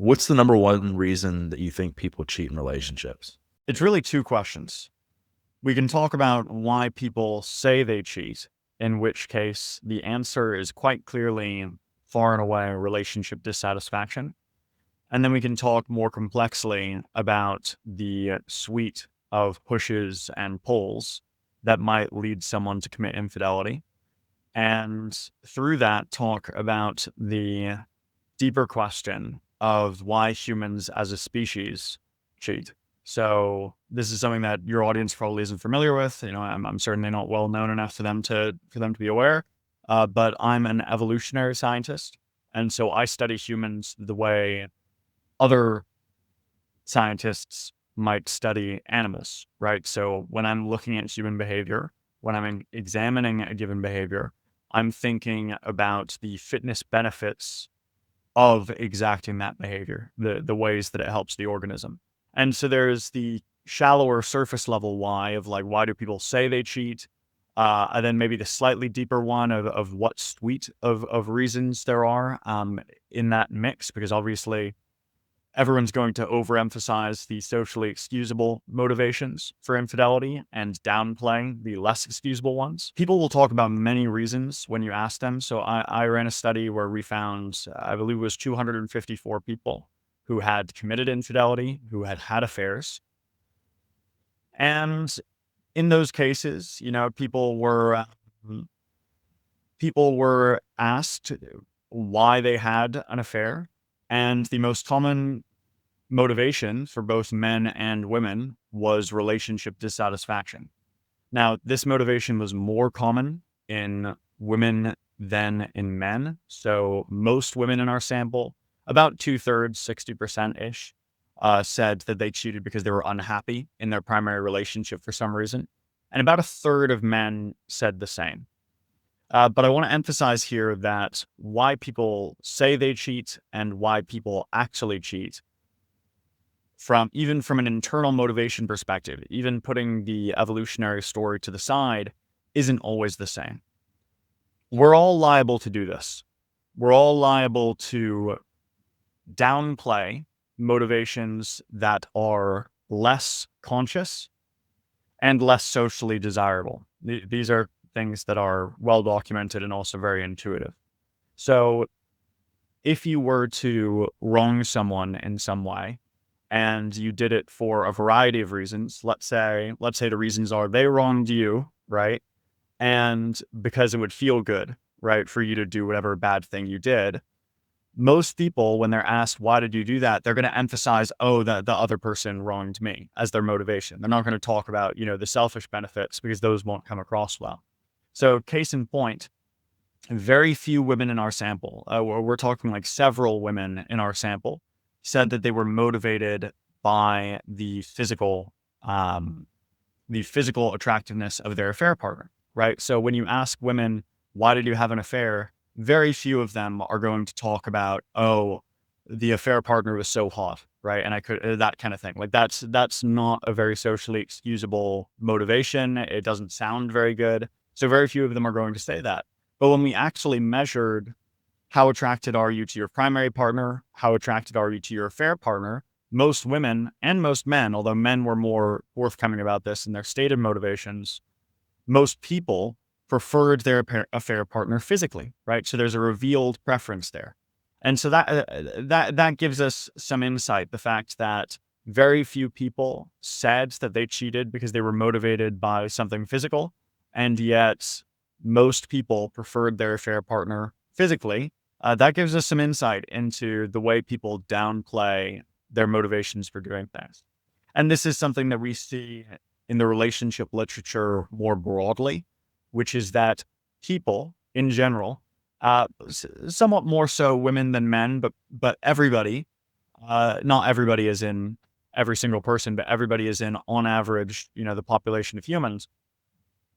What's the number one reason that you think people cheat in relationships? It's really two questions. We can talk about why people say they cheat, in which case the answer is quite clearly far and away relationship dissatisfaction. And then we can talk more complexly about the suite of pushes and pulls that might lead someone to commit infidelity. And through that, talk about the deeper question of why humans as a species cheat. So this is something that your audience probably isn't familiar with. I'm certainly not well known enough for them to be aware. But I'm an evolutionary scientist, and so I study humans the way other scientists might study animals, right? So when I'm looking at human behavior, when I'm examining a given behavior, I'm thinking about the fitness benefits of exacting that behavior, the ways that it helps the organism. And so there's the shallower surface level why of like, why do people say they cheat? And then maybe the slightly deeper one of what suite of reasons there are in that mix, because obviously everyone's going to overemphasize the socially excusable motivations for infidelity and downplay the less excusable ones. People will talk about many reasons when you ask them. So I ran a study where we found, I believe it was 254 people who had committed infidelity, who had had affairs. And in those cases, people were asked why they had an affair. And the most common motivation for both men and women was relationship dissatisfaction. Now, this motivation was more common in women than in men. So most women in our sample, about 2/3, 60%-ish, said that they cheated because they were unhappy in their primary relationship for some reason. And about 1/3 of men said the same. But I want to emphasize here that why people say they cheat and why people actually cheat, even from an internal motivation perspective, even putting the evolutionary story to the side, isn't always the same. We're all liable to do this. We're all liable to downplay motivations that are less conscious and less socially desirable. These are things that are well documented and also very intuitive. So if you were to wrong someone in some way and you did it for a variety of reasons, let's say the reasons are they wronged you, right? And because it would feel good, right, for you to do whatever bad thing you did, most people, when they're asked, why did you do that? They're going to emphasize, oh, the other person wronged me as their motivation. They're not going to talk about, the selfish benefits because those won't come across well. So case in point, very few women in our sample, we're talking like several women in our sample, said that they were motivated by the physical attractiveness of their affair partner, right? So when you ask women, why did you have an affair? Very few of them are going to talk about, oh, the affair partner was so hot, right? And I could, that kind of thing. Like that's not a very socially excusable motivation. It doesn't sound very good. So very few of them are going to say that. But when we actually measured how attracted are you to your primary partner, how attracted are you to your affair partner, most women and most men, although men were more forthcoming about this in their stated motivations, most people preferred their affair partner physically, right? So there's a revealed preference there. And so that gives us some insight, the fact that very few people said that they cheated because they were motivated by something physical, and yet most people preferred their affair partner physically. That gives us some insight into the way people downplay their motivations for doing things. And this is something that we see in the relationship literature more broadly, which is that people in general, somewhat more so women than men, but everybody, not everybody is in every single person, but everybody is in, on average, the population of humans,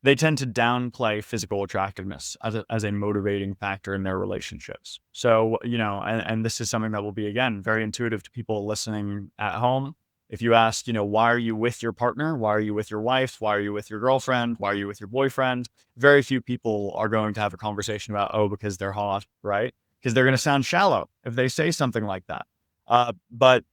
they tend to downplay physical attractiveness as a motivating factor in their relationships. So, and this is something that will be, again, very intuitive to people listening at home. If you ask, why are you with your partner? Why are you with your wife? Why are you with your girlfriend? Why are you with your boyfriend? Very few people are going to have a conversation about, oh, because they're hot, right? Because they're going to sound shallow if they say something like that. But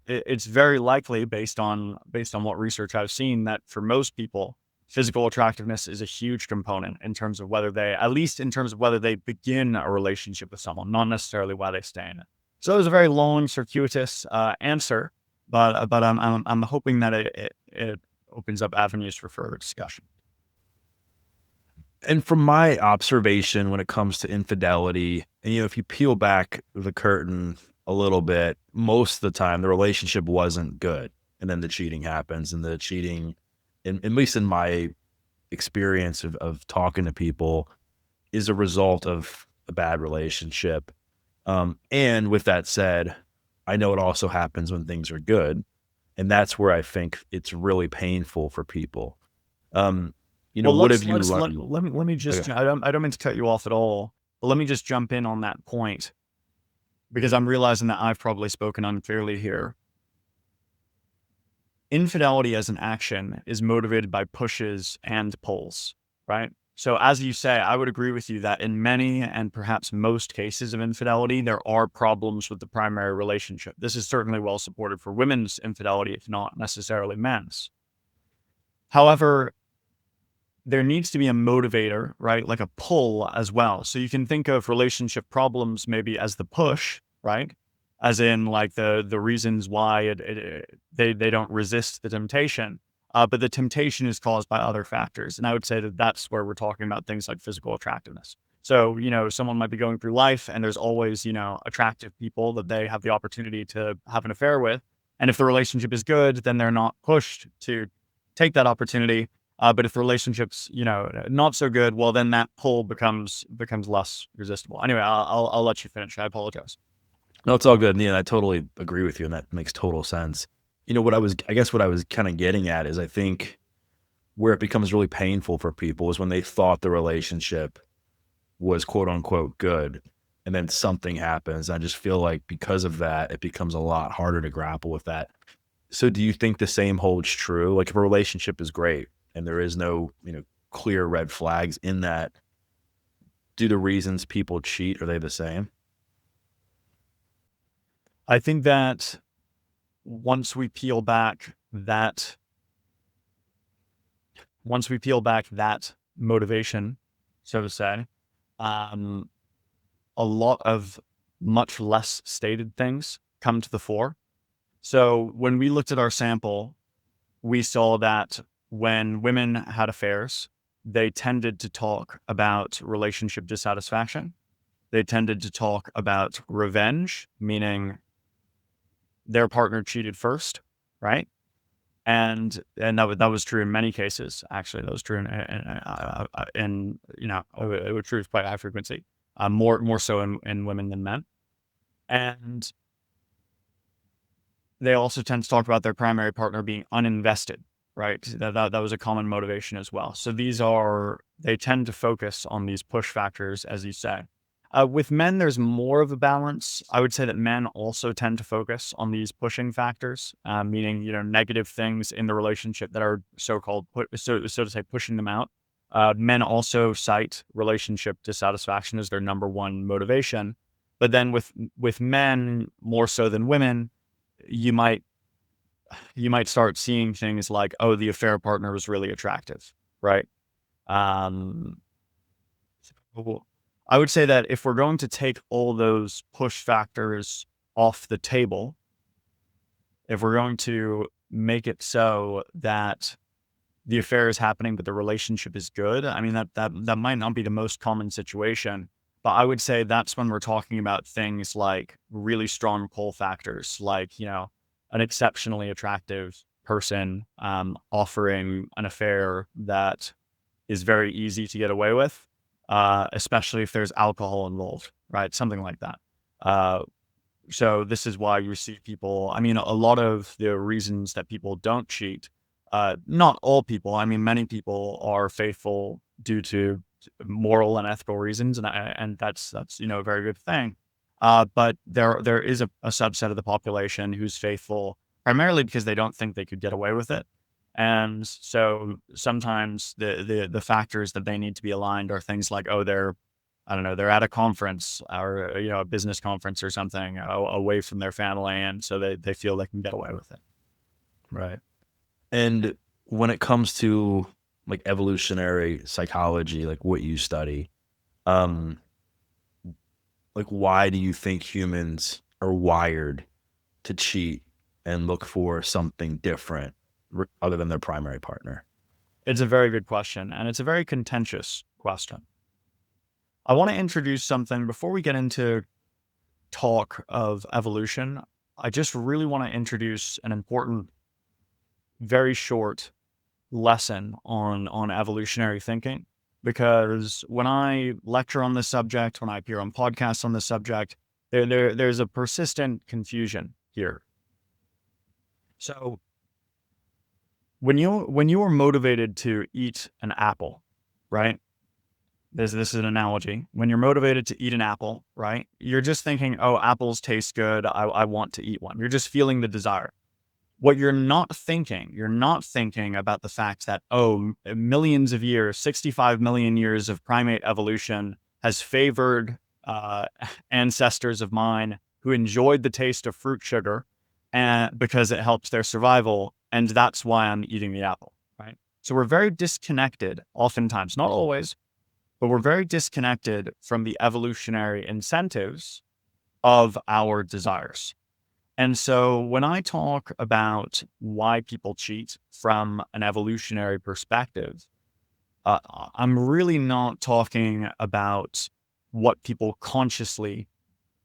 it's very likely based on what research I've seen that for most people, physical attractiveness is a huge component in terms of at least in terms of whether they begin a relationship with someone, not necessarily why they stay in it. So it was a very long, circuitous answer, but I'm hoping that it opens up avenues for further discussion. And from my observation, when it comes to infidelity, and if you peel back the curtain a little bit, most of the time the relationship wasn't good. And then the cheating happens, and the cheating, at least in my experience of talking to people, is a result of a bad relationship. And with that said, I know it also happens when things are good. And that's where I think it's really painful for people. Well, What have let's you let's let, learned? let me let me Okay. just I don't mean to cut you off at all, but let me just jump in on that point because I'm realizing that I've probably spoken unclearly here. Infidelity as an action is motivated by pushes and pulls, right? So, as you say, I would agree with you that in many and perhaps most cases of infidelity, there are problems with the primary relationship. This is certainly well supported for women's infidelity, if not necessarily men's. However, there needs to be a motivator, right? Like a pull as well. So you can think of relationship problems maybe as the push, right? As in like the reasons why they don't resist the temptation. But the temptation is caused by other factors. And I would say that that's where we're talking about things like physical attractiveness. So, someone might be going through life and there's always, attractive people that they have the opportunity to have an affair with. And if the relationship is good, then they're not pushed to take that opportunity. But if the relationship's, not so good, well, then that pull becomes less resistible. Anyway, I'll let you finish. I apologize. No, it's all good. Yeah, I totally agree with you, and that makes total sense. I guess what I was kind of getting at is I think where it becomes really painful for people is when they thought the relationship was quote unquote good, and then something happens. I just feel like because of that, it becomes a lot harder to grapple with that. So do you think the same holds true? Like if a relationship is great and there is no, clear red flags in that, do the reasons people cheat, are they the same? I think that once we peel back that motivation, so to say, um, a lot of much less stated things come to the fore. So when we looked at our sample, we saw that when women had affairs, they tended to talk about relationship dissatisfaction. They tended to talk about revenge, meaning their partner cheated first, right? And that was true in many cases. Actually, that was true it was true with quite high frequency, more so in women than men. And they also tend to talk about their primary partner being uninvested, right? That was a common motivation as well. So they tend to focus on these push factors, as you say. With men, there's more of a balance. I would say that men also tend to focus on these pushing factors, meaning negative things in the relationship that are so-called so to say pushing them out. Men also cite relationship dissatisfaction as their number one motivation, but then with men more so than women, you might start seeing things like, oh, the affair partner was really attractive, right? Um, so I would say that if we're going to take all those push factors off the table, if we're going to make it so that the affair is happening, but the relationship is good, I mean, that might not be the most common situation, but I would say that's when we're talking about things like really strong pull factors, like, an exceptionally attractive person offering an affair that is very easy to get away with, especially if there's alcohol involved, right? Something like that. Uh, so this is why you see people. I mean, a lot of the reasons that people don't cheat, not all people. I mean, many people are faithful due to moral and ethical reasons, and that's a very good thing. But there is a subset of the population who's faithful primarily because they don't think they could get away with it. And so sometimes the factors that they need to be aligned are things like, oh, they're I don't know, they're at a conference or, a business conference or something away from their family. And so they feel they can get away with it. Right. And when it comes to like evolutionary psychology, like what you study, um, like why do you think humans are wired to cheat and look for something different other than their primary partner? It's a very good question, and it's a very contentious question. I want to introduce something before we get into talk of evolution. I just really want to introduce an important, very short lesson on evolutionary thinking, because when I lecture on this subject, when I appear on podcasts on this subject, there's a persistent confusion here. So when you are motivated to eat an apple, right? This is an analogy. When you're motivated to eat an apple, right? You're just thinking, oh, apples taste good. I want to eat one. You're just feeling the desire. What you're not thinking about the fact that, oh, millions of years, 65 million years of primate evolution has favored ancestors of mine who enjoyed the taste of fruit sugar and because it helps their survival. And that's why I'm eating the apple, right? So we're very disconnected oftentimes, not always, but we're very disconnected from the evolutionary incentives of our desires. And so when I talk about why people cheat from an evolutionary perspective, I'm really not talking about what people consciously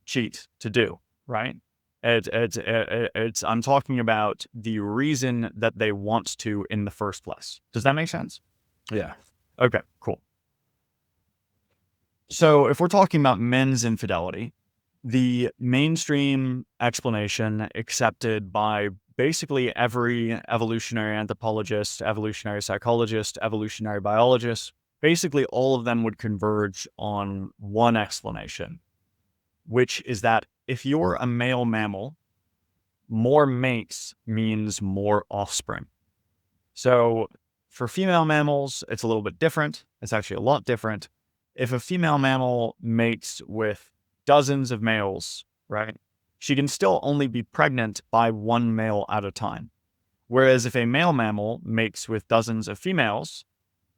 cheat to do, right? I'm talking about the reason that they want to in the first place. Does that make sense? Yeah. Okay, cool. So if we're talking about men's infidelity, the mainstream explanation accepted by basically every evolutionary anthropologist, evolutionary psychologist, evolutionary biologist, basically all of them would converge on one explanation, which is that if you're a male mammal, more mates means more offspring. So for female mammals, it's a little bit different. It's actually a lot different. If a female mammal mates with dozens of males, right, she can still only be pregnant by one male at a time. Whereas if a male mammal mates with dozens of females,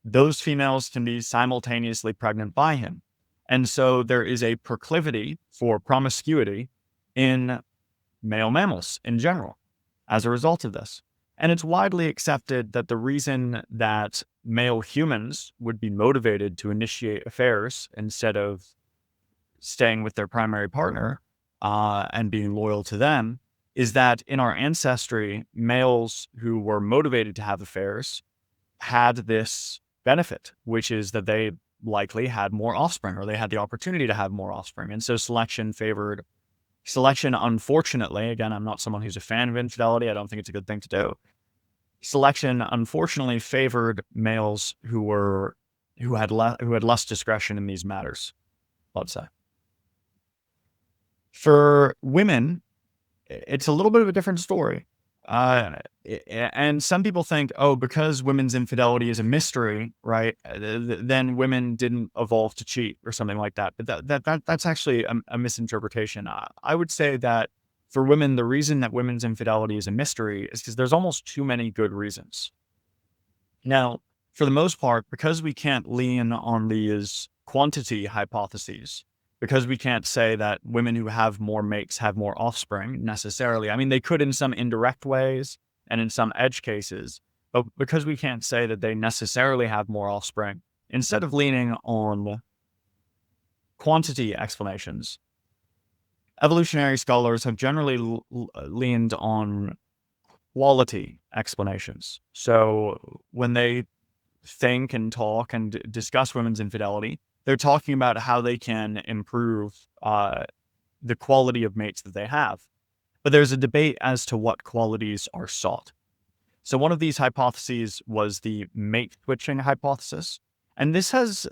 those females can be simultaneously pregnant by him. And so there is a proclivity for promiscuity in male mammals in general as a result of this. And it's widely accepted that the reason that male humans would be motivated to initiate affairs instead of staying with their primary partner and being loyal to them is that in our ancestry, males who were motivated to have affairs had this benefit, which is that they likely had more offspring, or they had the opportunity to have more offspring. And so selection, unfortunately, again, I'm not someone who's a fan of infidelity. I don't think it's a good thing to do. Selection, unfortunately, favored males who had less discretion in these matters, let's say. For women, it's a little bit of a different story. And some people think, oh, because women's infidelity is a mystery, right? Then women didn't evolve to cheat or something like that. But that's actually a misinterpretation. I would say that for women, the reason that women's infidelity is a mystery is because there's almost too many good reasons. Now, for the most part, because we can't lean on these quantity hypotheses, because we can't say that women who have more mates have more offspring necessarily. I mean, they could in some indirect ways and in some edge cases, but because we can't say that they necessarily have more offspring, instead of leaning on quantity explanations, evolutionary scholars have generally leaned on quality explanations. So when they think and talk and discuss women's infidelity, they're talking about how they can improve the quality of mates that they have. But there's a debate as to what qualities are sought. So one of these hypotheses was the mate switching hypothesis. And this has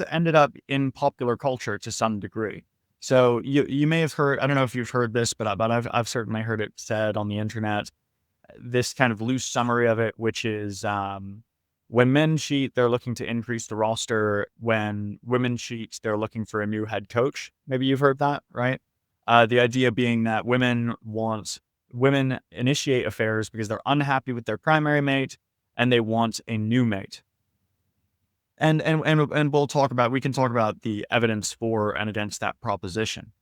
ended up in popular culture to some degree. So you may have heard, I don't know if you've heard this, but I've certainly heard it said on the internet, this kind of loose summary of it, which is When men cheat, they're looking to increase the roster. When women cheat, they're looking for a new head coach. Maybe you've heard that, right? The idea being that women initiate affairs because they're unhappy with their primary mate and they want a new mate. And we can talk about the evidence for and against that proposition.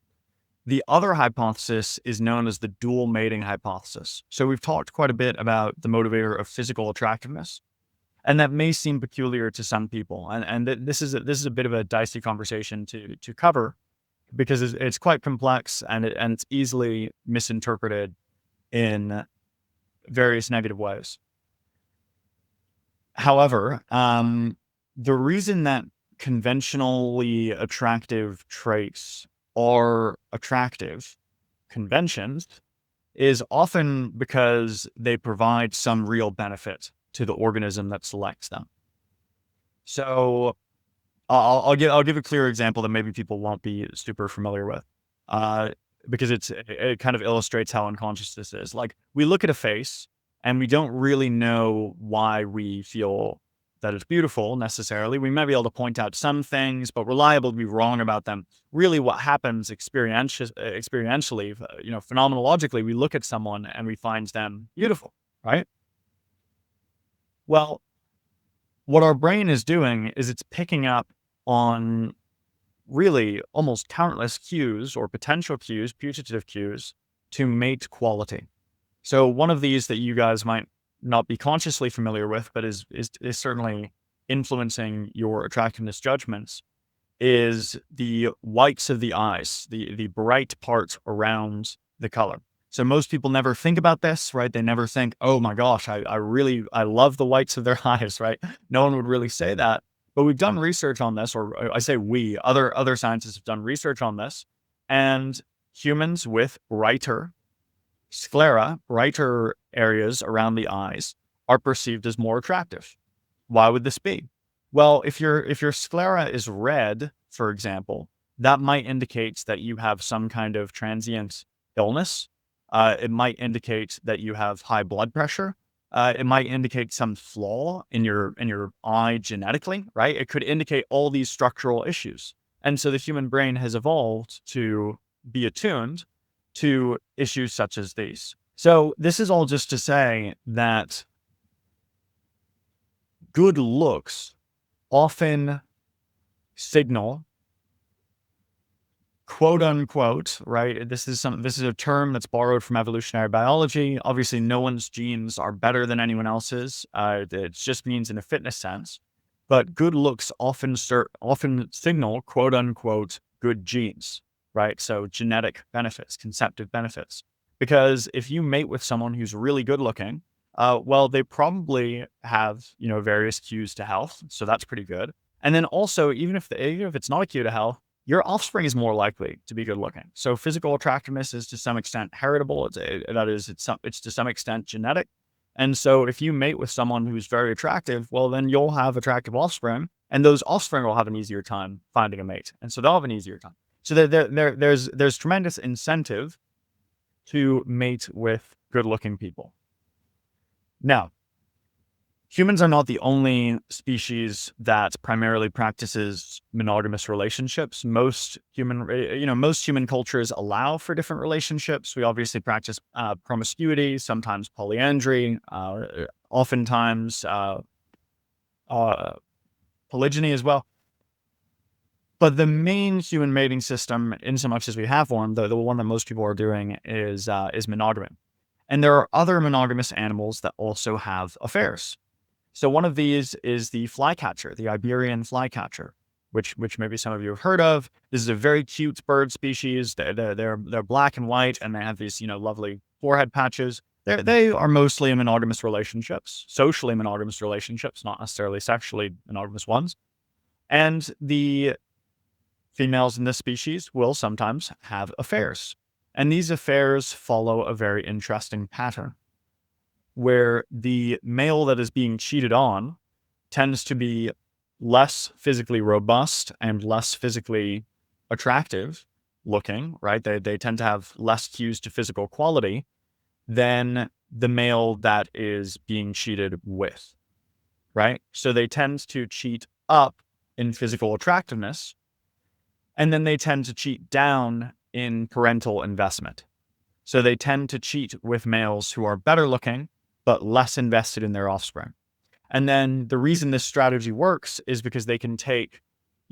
The other hypothesis is known as the dual mating hypothesis. So we've talked quite a bit about the motivator of physical attractiveness, and that may seem peculiar to some people. This is a bit of a dicey conversation to cover because it's quite complex and it's easily misinterpreted in various negative ways. However, the reason that conventionally attractive traits are attractive conventions is often because they provide some real benefit to the organism that selects them. So I'll give a clear example that maybe people won't be super familiar with, because it kind of illustrates how unconscious this is. Like, we look at a face and we don't really know why we feel that it's beautiful necessarily. We might be able to point out some things, but we're liable to be wrong about them. Really, what happens experientially, phenomenologically, we look at someone and we find them beautiful, right? Well, what our brain is doing is it's picking up on really almost countless cues or potential cues, putative cues, to mate quality. So one of these that you guys might not be consciously familiar with, but is certainly influencing your attractiveness judgments, is the whites of the eyes, the bright parts around the color. So most people never think about this, right? They never think, oh my gosh, I love the whites of their eyes, right? No one would really say that. But we've done research on this, or I say other scientists have done research on this, and humans with brighter sclera, brighter areas around the eyes, are perceived as more attractive. Why would this be? Well, if your sclera is red, for example, that might indicate that you have some kind of transient illness. It might indicate that you have high blood pressure. It might indicate some flaw in your eye genetically, right? It could indicate all these structural issues. And so the human brain has evolved to be attuned to issues such as these. So this is all just to say that good looks often signal, quote unquote, right? This is a term that's borrowed from evolutionary biology. Obviously, no one's genes are better than anyone else's. It just means in a fitness sense. But good looks often signal, quote unquote, good genes, right? So genetic benefits, conceptive benefits. Because if you mate with someone who's really good looking, well, they probably have, various cues to health. So that's pretty good. And then also, even if it's not a cue to health, your offspring is more likely to be good looking. So physical attractiveness is to some extent heritable. It's to some extent genetic. And so if you mate with someone who's very attractive, well, then you'll have attractive offspring, and those offspring will have an easier time finding a mate. And so they'll have an easier time. So there's tremendous incentive to mate with good-looking people. Now, humans are not the only species that primarily practices monogamous relationships. Most human cultures allow for different relationships. We obviously practice promiscuity, sometimes polyandry, oftentimes polygyny as well. But the main human mating system, in so much as we have one, the one that most people are doing is monogamy. And there are other monogamous animals that also have affairs. So one of these is the flycatcher, the Iberian flycatcher, which maybe some of you have heard of. This is a very cute bird species. They're black and white, and they have these lovely forehead patches. They are mostly in monogamous relationships, socially monogamous relationships, not necessarily sexually monogamous ones. And the females in this species will sometimes have affairs. And these affairs follow a very interesting pattern, where the male that is being cheated on tends to be less physically robust and less physically attractive looking, right? They tend to have less cues to physical quality than the male that is being cheated with, right? So they tend to cheat up in physical attractiveness, and then they tend to cheat down in parental investment. So they tend to cheat with males who are better looking, but less invested in their offspring. And then the reason this strategy works is because they can take,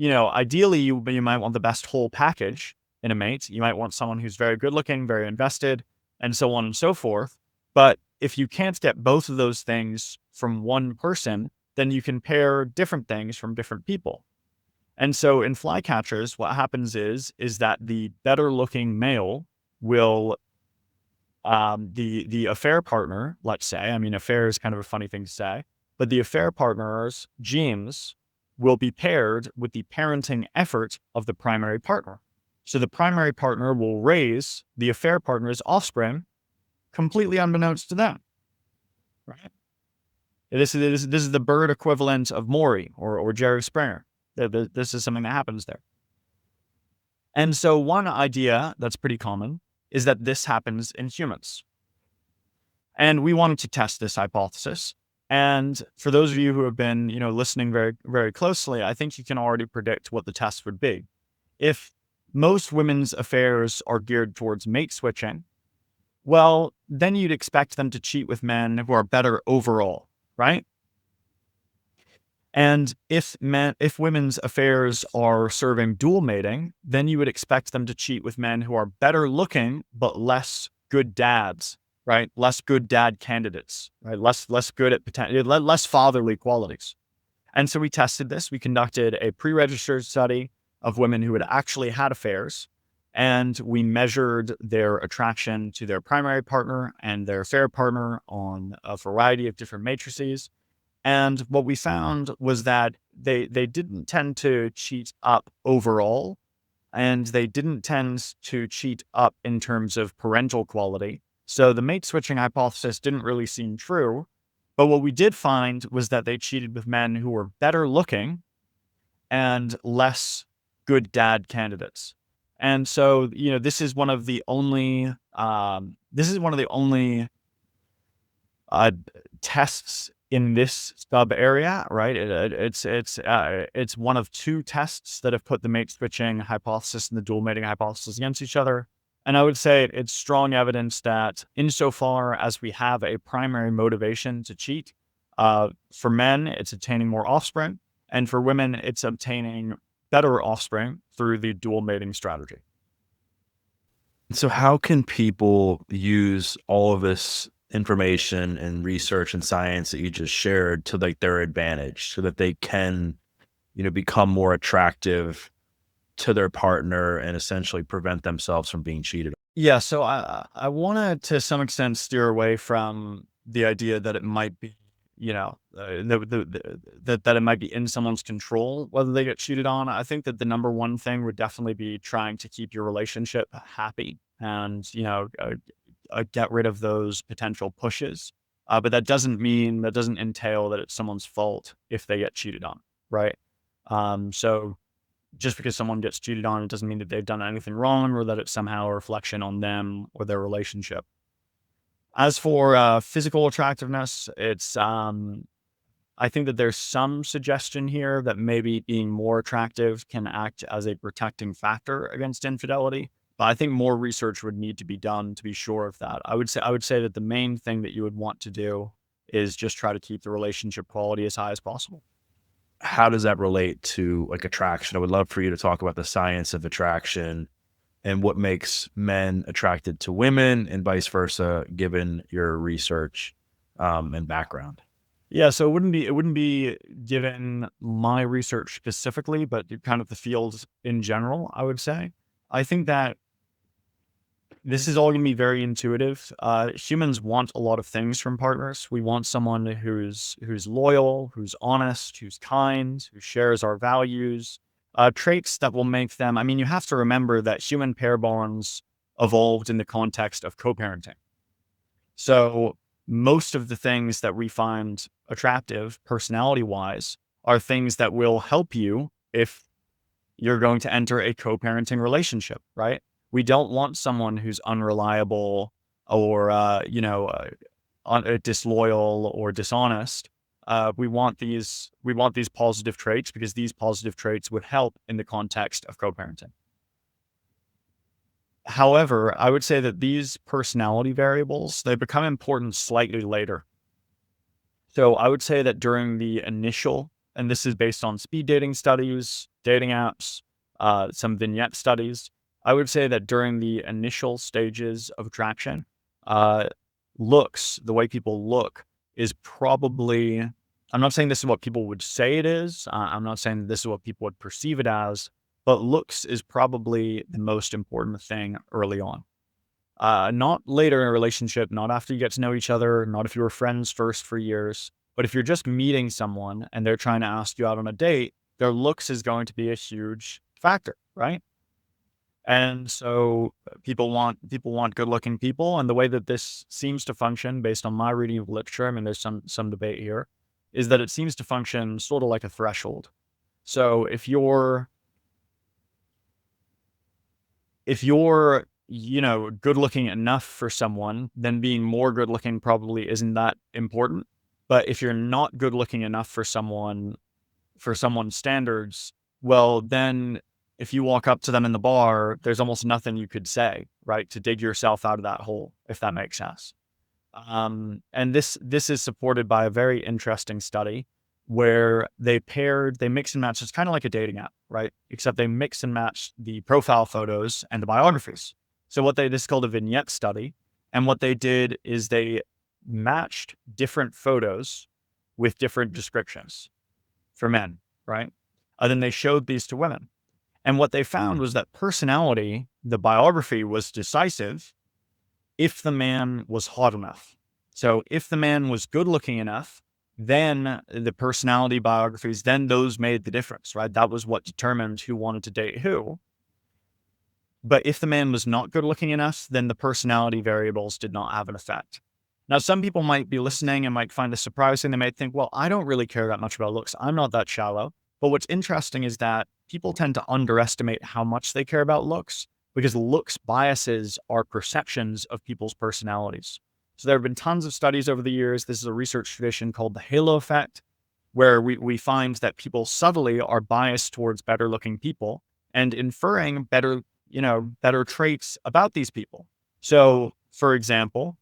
ideally you might want the best whole package in a mate. You might want someone who's very good looking, very invested, and so on and so forth. But if you can't get both of those things from one person, then you can pair different things from different people. And so in flycatchers, what happens is that the better looking male will the affair partner, let's say, I mean, affair is kind of a funny thing to say, but the affair partner's genes will be paired with the parenting effort of the primary partner. So the primary partner will raise the affair partner's offspring completely unbeknownst to them, right? This is the bird equivalent of Maury or Jerry Springer. This is something that happens there. And so one idea that's pretty common is that this happens in humans. And we wanted to test this hypothesis. And for those of you who have been, listening very, very closely, I think you can already predict what the test would be. If most women's affairs are geared towards mate switching, well, then you'd expect them to cheat with men who are better overall, right? And if women's affairs are serving dual mating, then you would expect them to cheat with men who are better looking, but less good dads, right? Less good dad candidates, right? Less good at less fatherly qualities. And so we tested this. We conducted a pre-registered study of women who had actually had affairs, and we measured their attraction to their primary partner and their affair partner on a variety of different matrices. And what we found was that they didn't tend to cheat up overall, and they didn't tend to cheat up in terms of parental quality. So the mate switching hypothesis didn't really seem true. But what we did find was that they cheated with men who were better looking and less good dad candidates. And so, this is one of the only tests in this sub area, right? It's one of two tests that have put the mate switching hypothesis and the dual mating hypothesis against each other. And I would say it's strong evidence that insofar as we have a primary motivation to cheat, for men, it's obtaining more offspring. And for women, it's obtaining better offspring through the dual mating strategy. So how can people use all of this information and research and science that you just shared to like their advantage so that they can, become more attractive to their partner and essentially prevent themselves from being cheated on? Yeah, so I want to some extent steer away from the idea that it might be, that it might be in someone's control whether they get cheated on. I think that the number one thing would definitely be trying to keep your relationship happy and, get rid of those potential pushes. But that doesn't entail that it's someone's fault if they get cheated on, right? So just because someone gets cheated on, it doesn't mean that they've done anything wrong or that it's somehow a reflection on them or their relationship. As for physical attractiveness, it's I think that there's some suggestion here that maybe being more attractive can act as a protecting factor against infidelity. But I think more research would need to be done to be sure of that. I would say that the main thing that you would want to do is just try to keep the relationship quality as high as possible. How does that relate to like attraction? I would love for you to talk about the science of attraction and what makes men attracted to women and vice versa, given your research and background. Yeah, so it wouldn't be given my research specifically, but kind of the fields in general, I would say. I think that this is all going to be very intuitive. Humans want a lot of things from partners. We want someone who's loyal, who's honest, who's kind, who shares our values, traits that will make them. I mean, you have to remember that human pair bonds evolved in the context of co-parenting. So most of the things that we find attractive personality-wise are things that will help you if you're going to enter a co-parenting relationship, right? We don't want someone who's unreliable or, disloyal or dishonest. We want these positive traits because these positive traits would help in the context of co-parenting. However, I would say that these personality variables, they become important slightly later. So I would say that during the initial, and this is based on speed dating studies, dating apps, some vignette studies, I would say that during the initial stages of attraction, uh, looks, the way people look, is probably, I'm not saying this is what people would say it is. I'm not saying this is what people would perceive it as, but looks is probably the most important thing early on. Not later in a relationship, not after you get to know each other, not if you were friends first for years, but if you're just meeting someone and they're trying to ask you out on a date, their looks is going to be a huge factor, right? And so people want good-looking people, and the way that this seems to function, based on my reading of literature, I mean, there's some debate here, is that it seems to function sort of like a threshold. So if you're good looking enough for someone, then being more good looking probably isn't that important. But if you're not good looking enough for someone's standards, well, then if you walk up to them in the bar, there's almost nothing you could say, right, to dig yourself out of that hole, if that makes sense. And this is supported by a very interesting study where they mix and match. It's kind of like a dating app, right? Except they mix and match the profile photos and the biographies. So this is called a vignette study. And what they did is they matched different photos with different descriptions for men, right? And then they showed these to women. And what they found was that personality, the biography, was decisive if the man was hot enough. So if the man was good looking enough, then the personality biographies, then those made the difference, right? That was what determined who wanted to date who. But if the man was not good looking enough, then the personality variables did not have an effect. Now, some people might be listening and might find this surprising. They might think, well, I don't really care that much about looks. I'm not that shallow. But what's interesting is that people tend to underestimate how much they care about looks because looks biases our perceptions of people's personalities. So there have been tons of studies over the years. This is a research tradition called the halo effect, where we find that people subtly are biased towards better looking people and inferring better traits about these people. So, for example,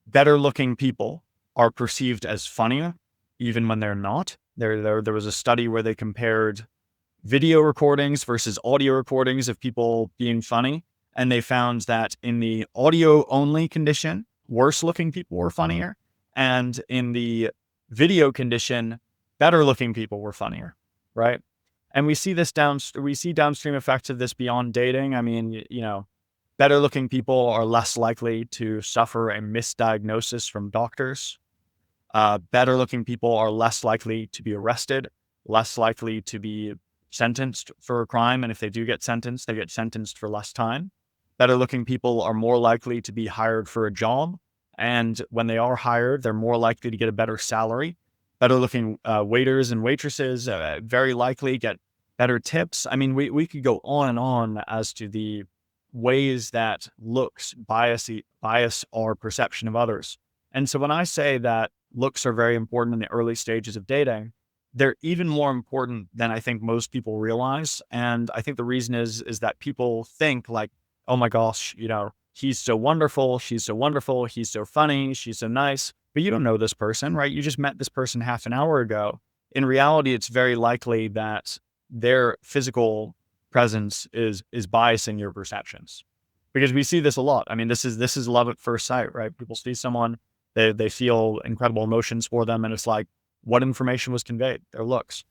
better looking people are perceived as funnier, even when they're not. There was a study where they compared video recordings versus audio recordings of people being funny. And they found that in the audio only condition, worse looking people were funnier. And in the video condition, better looking people were funnier, right? And we see downstream effects of this beyond dating. I mean, better looking people are less likely to suffer a misdiagnosis from doctors. Better looking people are less likely to be arrested, less likely to be sentenced for a crime. And if they do get sentenced, they get sentenced for less time. Better looking people are more likely to be hired for a job. And when they are hired, they're more likely to get a better salary. Better looking waiters and waitresses very likely get better tips. I mean, we could go on and on as to the ways that looks bias our perception of others. And so when I say that looks are very important in the early stages of dating, they're even more important than I think most people realize. And I think the reason is that people think like, oh my gosh, he's so wonderful, she's so wonderful, he's so funny, she's so nice. But you don't know this person, right? You just met this person half an hour ago. In reality, it's very likely that their physical presence is biasing your perceptions, because we see this a lot. I mean, this is love at first sight, right? People see someone, they feel incredible emotions for them, and it's like, what information was conveyed? Their looks.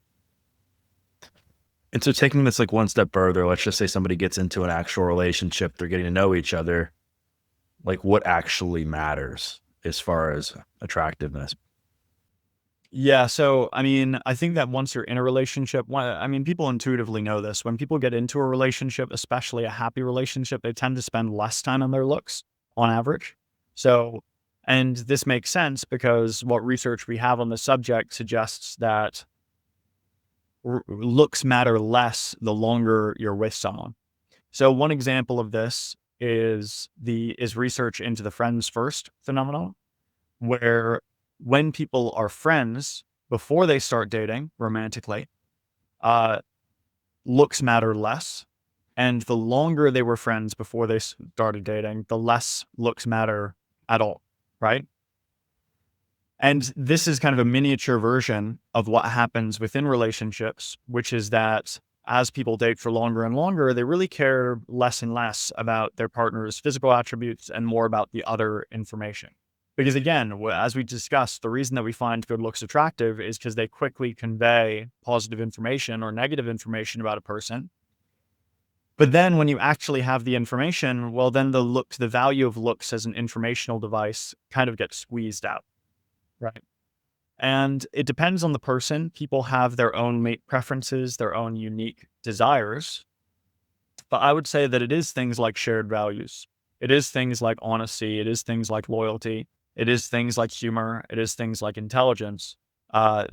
And so taking this like one step further, let's just say somebody gets into an actual relationship, they're getting to know each other. Like what actually matters as far as attractiveness? Yeah. So, I mean, I think that once you're in a relationship, people intuitively know this. When people get into a relationship, especially a happy relationship, they tend to spend less time on their looks on average. So, and this makes sense because what research we have on the subject suggests that looks matter less the longer you're with someone. So one example of this is research into the friends first phenomenon, where when people are friends before they start dating romantically, uh, looks matter less. And the longer they were friends before they started dating, the less looks matter at all, right? And this is kind of a miniature version of what happens within relationships, which is that as people date for longer and longer, they really care less and less about their partner's physical attributes and more about the other information. Because again, as we discussed, the reason that we find good looks attractive is because they quickly convey positive information or negative information about a person. But then when you actually have the information, well, then the value of looks as an informational device kind of gets squeezed out. Right. And it depends on the person. People have their own mate preferences, their own unique desires. But I would say that it is things like shared values. It is things like honesty. It is things like loyalty. It is things like humor. It is things like intelligence uh,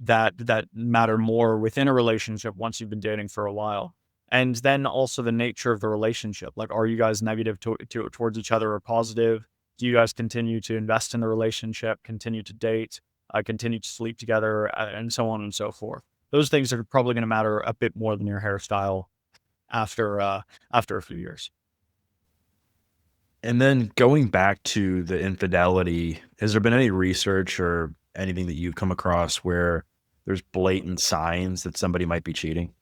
that matter more within a relationship once you've been dating for a while. And then also the nature of the relationship. Like, are you guys negative towards each other or positive? Do you guys continue to invest in the relationship, continue to date, continue to sleep together, and so on and so forth? Those things are probably going to matter a bit more than your hairstyle after a few years. And then going back to the infidelity, has there been any research or anything that you've come across where there's blatant signs that somebody might be cheating?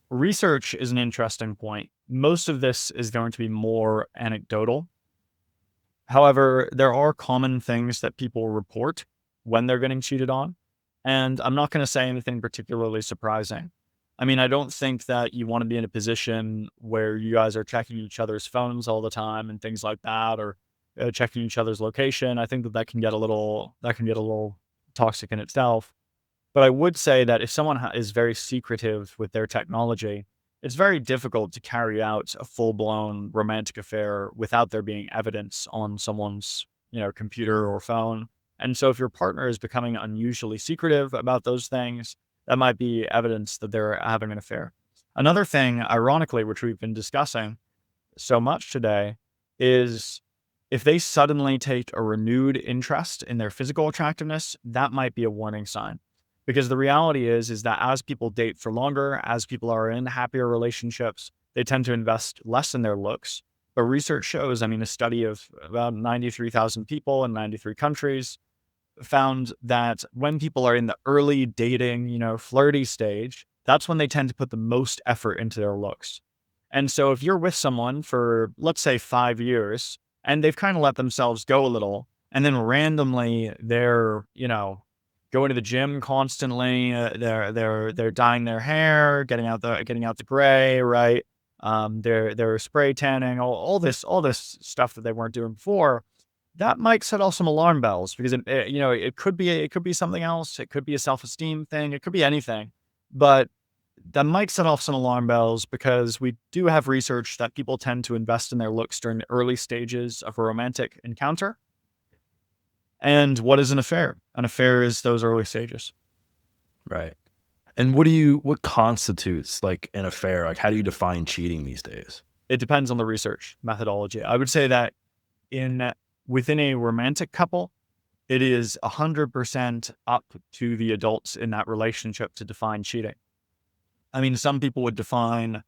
Research is an interesting point. Most of this is going to be more anecdotal. However, there are common things that people report when they're getting cheated on. And I'm not going to say anything particularly surprising. I mean, I don't think that you want to be in a position where you guys are checking each other's phones all the time and things like that, or checking each other's location. I think that can get a little toxic in itself. But I would say that if someone is very secretive with their technology, it's very difficult to carry out a full-blown romantic affair without there being evidence on someone's, computer or phone. And so if your partner is becoming unusually secretive about those things, that might be evidence that they're having an affair. Another thing, ironically, which we've been discussing so much today, is if they suddenly take a renewed interest in their physical attractiveness, that might be a warning sign. Because the reality is that as people date for longer, as people are in happier relationships, they tend to invest less in their looks. But research shows, I mean, a study of about 93,000 people in 93 countries found that when people are in the early dating, flirty stage, that's when they tend to put the most effort into their looks. And so if you're with someone for, let's say, 5 years, and they've kind of let themselves go a little, and then randomly they're, going to the gym constantly. They're dyeing their hair, getting out the gray, right? They're spray tanning, all this stuff that they weren't doing before. That might set off some alarm bells because it could be something else. It could be a self-esteem thing. It could be anything, but that might set off some alarm bells because we do have research that people tend to invest in their looks during the early stages of a romantic encounter. And what is an affair? An affair is those early stages. Right. And what constitutes like an affair? Like, how do you define cheating these days? It depends on the research methodology. I would say that within a romantic couple, it is 100% up to the adults in that relationship to define cheating. I mean, some people would define,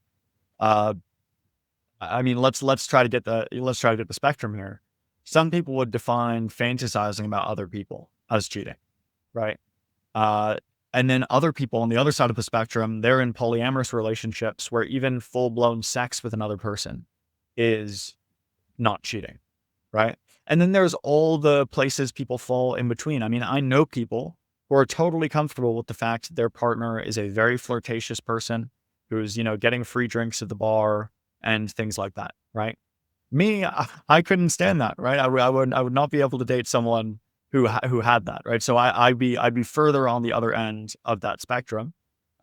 let's try to get the spectrum here. Some people would define fantasizing about other people as cheating, right? And then other people on the other side of the spectrum, they're in polyamorous relationships where even full-blown sex with another person is not cheating, right? And then there's all the places people fall in between. I mean, I know people who are totally comfortable with the fact that their partner is a very flirtatious person who's, getting free drinks at the bar and things like that, right? Me, I couldn't stand that, right? I would not be able to date someone who had that, right? So I'd be further on the other end of that spectrum.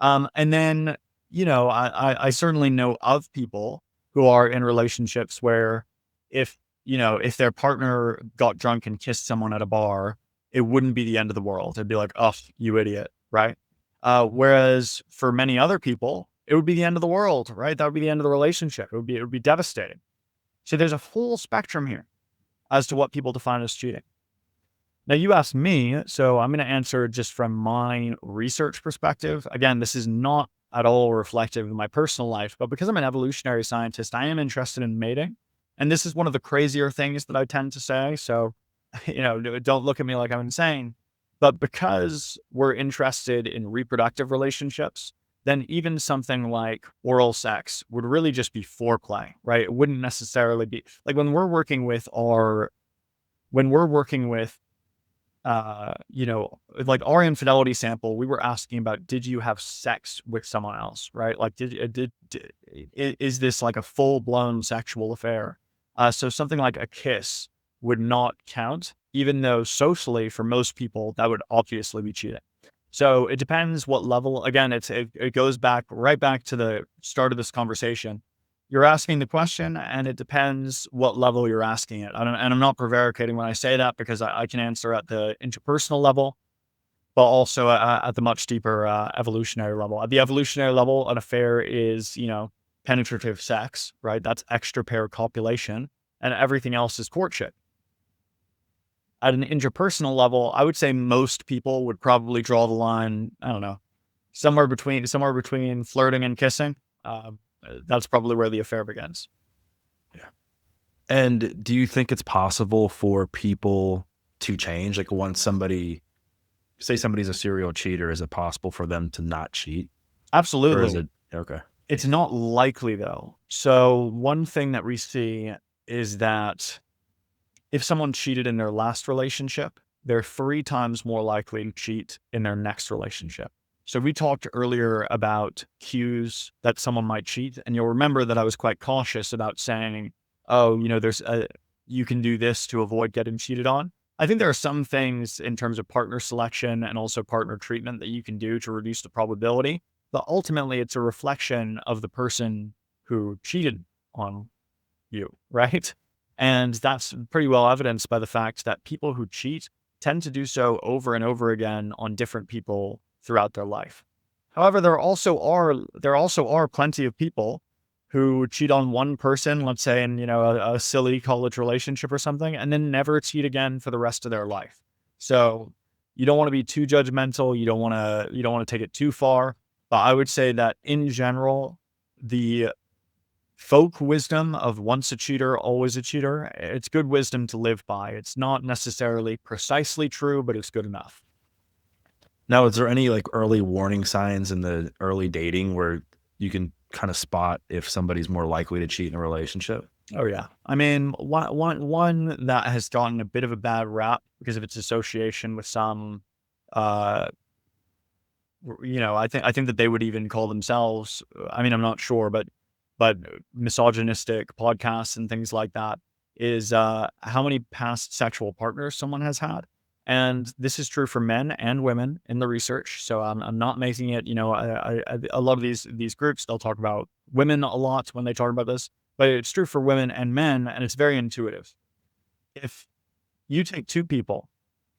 And then, I certainly know of people who are in relationships where if their partner got drunk and kissed someone at a bar, it wouldn't be the end of the world. It'd be like, oh, you idiot, right? Whereas for many other people, it would be the end of the world, right? That would be the end of the relationship. It would be devastating. So there's a full spectrum here as to what people define as cheating. Now you asked me, so I'm going to answer just from my research perspective. Again, this is not at all reflective of my personal life, but because I'm an evolutionary scientist, I am interested in mating. And this is one of the crazier things that I tend to say. So, don't look at me like I'm insane. But because we're interested in reproductive relationships, then even something like oral sex would really just be foreplay, right? It wouldn't necessarily be like when we're working with like our infidelity sample, we were asking about, did you have sex with someone else, right? Like, is this like a full blown sexual affair? So something like a kiss would not count, even though socially for most people, that would obviously be cheating. So it depends what level. Again, it goes right back to the start of this conversation. You're asking the question, and it depends what level you're asking it. And I'm not prevaricating when I say that, because I can answer at the interpersonal level, but also at the much deeper evolutionary level. At the evolutionary level, an affair is, penetrative sex, right? That's extra pair copulation, and everything else is courtship. At an interpersonal level, I would say most people would probably draw the line, I don't know, somewhere between flirting and kissing. That's probably where the affair begins. Yeah. And do you think it's possible for people to change? Like, once somebody's a serial cheater, is it possible for them to not cheat? Or is Absolutely. it okay? It's not likely though. So one thing that we see is that if someone cheated in their last relationship, they're 3 times more likely to cheat in their next relationship. So we talked earlier about cues that someone might cheat, and you'll remember that I was quite cautious about saying, "Oh, you can do this to avoid getting cheated on." I think there are some things in terms of partner selection and also partner treatment that you can do to reduce the probability, but ultimately it's a reflection of the person who cheated on you, right? And that's pretty well evidenced by the fact that people who cheat tend to do so over and over again on different people throughout their life. However, there also are plenty of people who cheat on one person, let's say in, a silly college relationship or something, and then never cheat again for the rest of their life. So you don't want to be too judgmental. You don't want to take it too far. But I would say that in general, the folk wisdom of once a cheater, always a cheater, it's good wisdom to live by. It's not necessarily precisely true, but it's good enough. Now, is there any like early warning signs in the early dating where you can kind of spot if somebody's more likely to cheat in a relationship? Oh yeah. I mean, one that has gotten a bit of a bad rap because of its association with some, uh, I think that they would even call themselves. I mean, I'm not sure, but misogynistic podcasts and things like that is how many past sexual partners someone has had. And this is true for men and women in the research. So I'm not making it, a lot of these groups, they'll talk about women a lot when they talk about this, but it's true for women and men. And it's very intuitive. If you take 2 people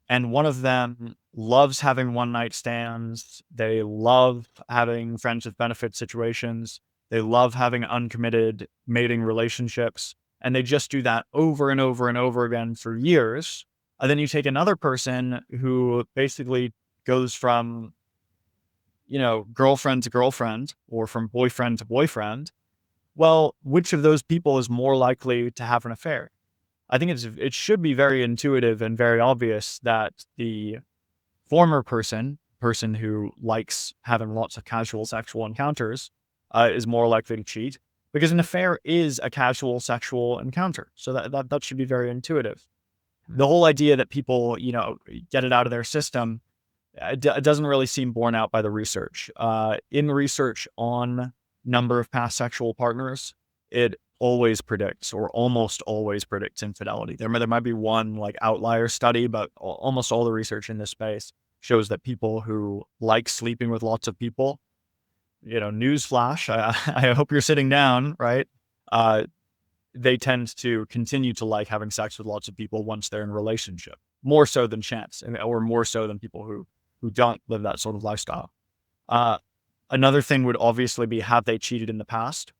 and one of them loves having one night stands, they love having friends with benefit situations, they love having uncommitted mating relationships, and they just do that over and over and over again for years. And then you take another person who basically goes from, girlfriend to girlfriend or from boyfriend to boyfriend. Well, which of those people is more likely to have an affair? I think it should be very intuitive and very obvious that the former person who likes having lots of casual sexual encounters, is more likely to cheat, because an affair is a casual sexual encounter. So that should be very intuitive. The whole idea that people, get it out of their system, it doesn't really seem borne out by the research. In research on number of past sexual partners, it always predicts or almost always predicts infidelity. There might be one like outlier study, but almost all the research in this space shows that people who like sleeping with lots of people, newsflash, I hope you're sitting down, right? Uh, they tend to continue to like having sex with lots of people once they're in a relationship, more so than chance, or more so than people who don't live that sort of lifestyle. Uh, Another thing would obviously be, have they cheated in the past?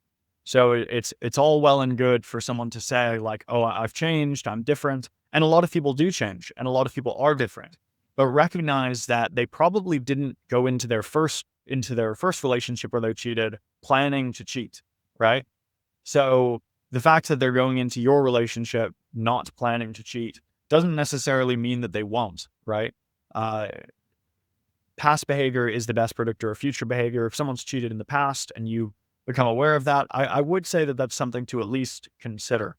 So it's all well and good for someone to say like, "Oh, I've changed, I'm different." And a lot of people do change, and a lot of people are different. But recognize that they probably didn't go into their first relationship where they cheated planning to cheat, right? So the fact that they're going into your relationship not planning to cheat doesn't necessarily mean that they won't, right? Uh, Past behavior is the best predictor of future behavior. If someone's cheated in the past and you become aware of that, I would say that that's something to at least consider.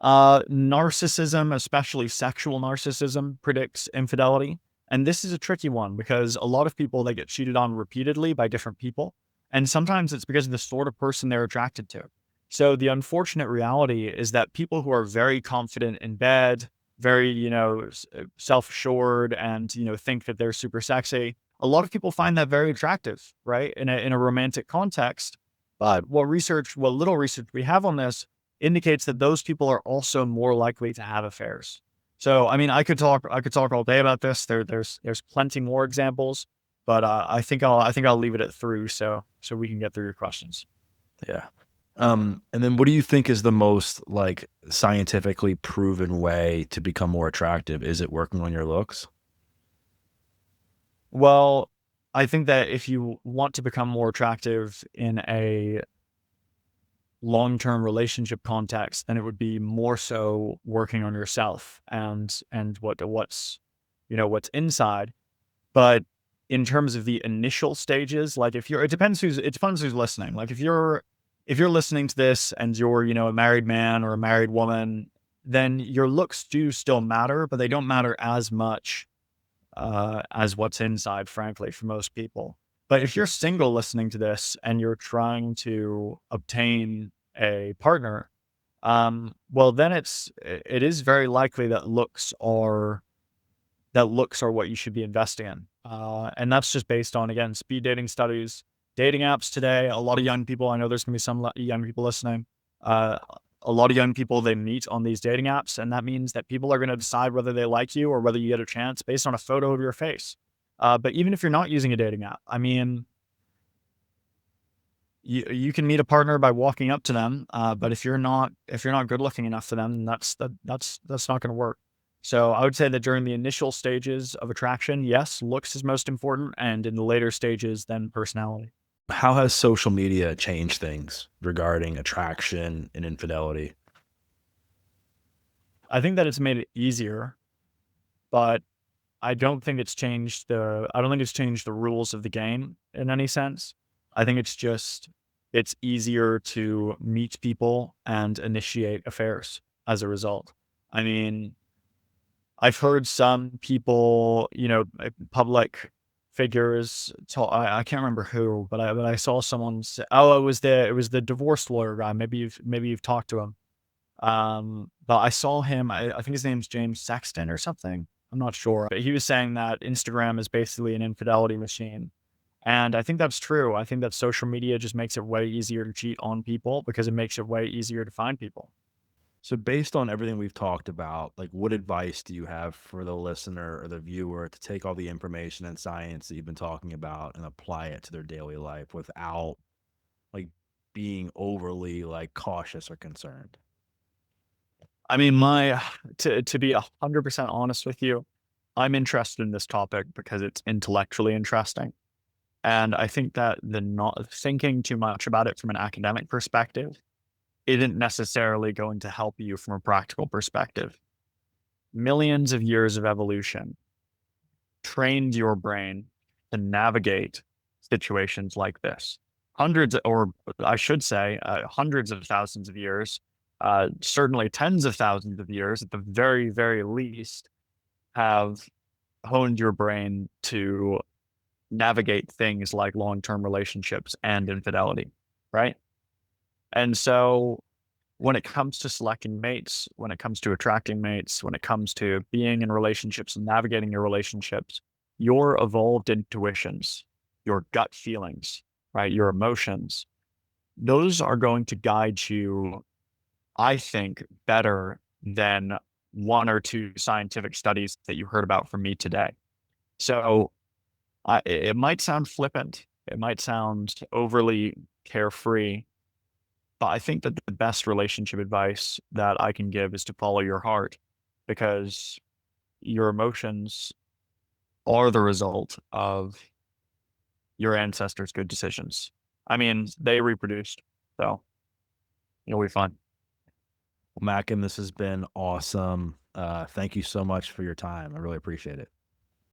Narcissism, especially sexual narcissism, predicts infidelity. And this is a tricky one because a lot of people, they get cheated on repeatedly by different people. And sometimes it's because of the sort of person they're attracted to. So the unfortunate reality is that people who are very confident in bed, very, self-assured and, think that they're super sexy, a lot of people find that very attractive, right? In a romantic context. But what little research we have on this indicates that those people are also more likely to have affairs. So, I mean, I could talk all day about this. There's plenty more examples, but I think I'll leave it at through so we can get through your questions. Yeah. And then what do you think is the most like scientifically proven way to become more attractive? Is it working on your looks? Well, I think that if you want to become more attractive in a long-term relationship context, then it would be more so working on yourself and what's inside. But in terms of the initial stages, like if you're, it depends who's listening. Like if you're listening to this and you're, a married man or a married woman, then your looks do still matter, but they don't matter as much as what's inside, frankly, for most people. But if you're single listening to this and you're trying to obtain a partner, well, then it is very likely that looks are what you should be investing in. And that's just based on, again, speed dating studies, dating apps today. A lot of young people, I know there's going to be some young people listening. Uh, a lot of young people, they meet on these dating apps. And that means that people are going to decide whether they like you or whether you get a chance based on a photo of your face. But even if you're not using a dating app, I mean, you can meet a partner by walking up to them. But if you're not good looking enough for them, then that's not going to work. So I would say that during the initial stages of attraction, yes, looks is most important, and in the later stages, then personality. How has social media changed things regarding attraction and infidelity? I think that it's made it easier, but I don't think it's changed the rules of the game in any sense. I think it's easier to meet people and initiate affairs as a result. I mean, I've heard some people, public figures. I can't remember who, but I saw someone say, "Oh, it was the divorce lawyer guy." Maybe you've talked to him. But I saw him. I think his name's James Sexton or something. I'm not sure, but he was saying that Instagram is basically an infidelity machine, and I think that's true. I think that social media just makes it way easier to cheat on people because it makes it way easier to find people. So based on everything we've talked about, like what advice do you have for the listener or the viewer to take all the information and science that you've been talking about and apply it to their daily life without like being overly like cautious or concerned? I mean, my to be 100% honest with you, I'm interested in this topic because it's intellectually interesting. And I think that the not thinking too much about it from an academic perspective isn't necessarily going to help you from a practical perspective. Millions of years of evolution trained your brain to navigate situations like this. Hundreds, or I should say, hundreds of thousands of years, certainly tens of thousands of years at the very, very least, have honed your brain to navigate things like long-term relationships and infidelity, right? And so when it comes to selecting mates, when it comes to attracting mates, when it comes to being in relationships and navigating your relationships, your evolved intuitions, your gut feelings, right? Your emotions, those are going to guide you, I think, better than one or two scientific studies that you heard about from me today. So it might sound flippant, It might sound overly carefree, but I think that the best relationship advice that I can give is to follow your heart, because your emotions are the result of your ancestors' good decisions. I mean, they reproduced, so you'll be fine. Mackin, this has been awesome. Thank you so much for your time. I really appreciate it.